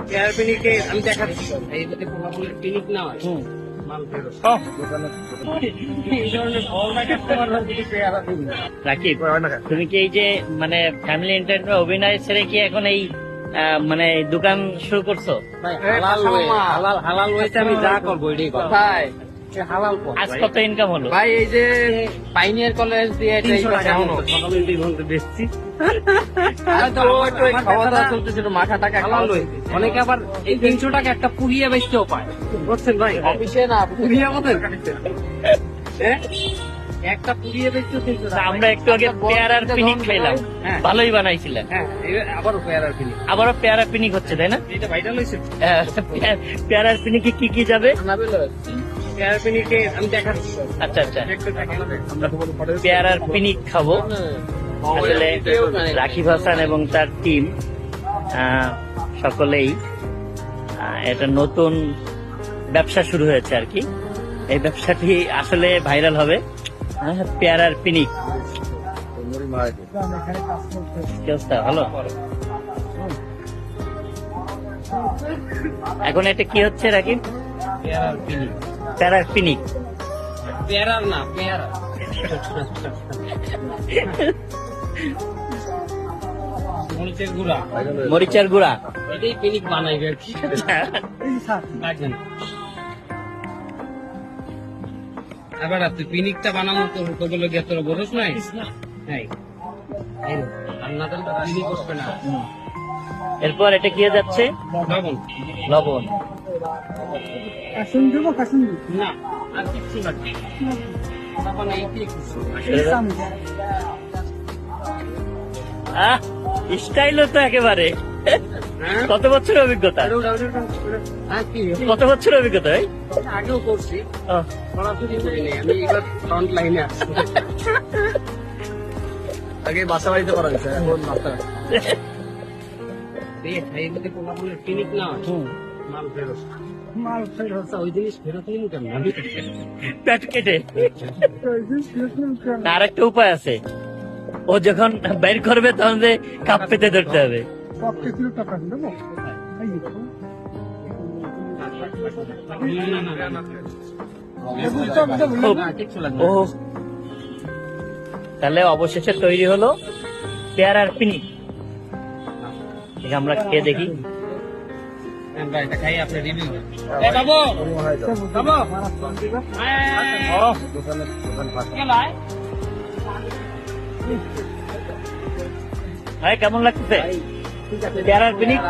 পেয়ারা পিনিকে আমি দেখাচ্ছি এই যদি কোলাকুলের পিনিক না হয় মাল ফেরত এই ধরনের বড় কাস্টমার যদি পেয়ারা দিন রাকিব, তুমি কি এই যে মানে ফ্যামিলি এন্টারটেইনমেন্ট অভিনয় ছেড়ে কি এখন এই মানে দোকান শুরু করছো? হালাল হয়েছে আমি যা করবো এটাই ভাই হালাল আজ কত ইনকাম হলো? ভাই এই যে পাইনিয়ার কলেজ দিয়ে সকালে 2 ঘন্টা বেচছি খাওয়া দাওয়া চলতেছিল মাথা টাকা অনেকে আবার এই 300 টাকা একটা পুড়িয়ে বেচতেও পায় বুঝছেন ভাই অফিসে না পুড়িয়ে আমাদের একটা পুড়িয়ে বেচতেও 300 টাকা আমরা একটু আগে পেয়ারার পিনিক খাইলাম, ভালোই বানাইছিলেন। হ্যাঁ আবারও পেয়ারার পিনিক আবারও পেয়ারা পিনিক হচ্ছে তাই না? এটা ভাইরাল হয়েছে পেয়ারার পিনিকে কি কি যাবে? পেয়ারা পিনিকে আমি দেখাচ্ছি আচ্ছা আচ্ছা, আমরা পেয়ারার পিনিক খাবো। আসলে রাকিব হাসান এবং তার টিম সকলেই এটা নতুন ব্যবসা শুরু হয়েছে আর কি। এই ব্যবসাটি আসলে ভাইরাল হবে। পেয়ারার পিনিক কি অবস্থা? ভালো। এখন এটা কি হচ্ছে রাকিব? পেয়ারার পিনিক পেয়ারার পিনিক পেয়ারার না পেয়ারা মরিচের গুঁড়া মরিচের গুঁড়া এটাই পিনিক বানাইবে আর কি রাখবেন এবার তুই পিনিকটা বানানো তো তোগুলো গিয়ে তোর বরস নাই নাই রান্না তো পিনিক বসবে না এরপর এটা কি যাচ্ছে? লবণ লবণ। না আর কিছু লাগবে তখন এইটাই খুশি স্টাইলও তো একেবারে। কত বছরের অভিজ্ঞতা? কত বছরের অভিজ্ঞতা? আগেও করছি সরাসরি করিনি আমি এবার ফ্রন্ট লাইনে আসছি আগে বাসা বাড়িতে করা গেছে এখন মাথা এই যদি কোলাকুলের পিনিক না মাল ফেরত ওই জিনিস ফেরত নিন কেমন পেট কেটে। আর একটা উপায় আছে, ও যখন বের করবে তখন যে কাপ পেতে ধরতে হবে। ও তাহলে অবশেষে তৈরি হলো পেয়ারার পিনিক। আমরা খেয়ে দেখি। খাই আপনার রিভিউ বাবু কেমন লাগছে পেয়ারার পিনিক?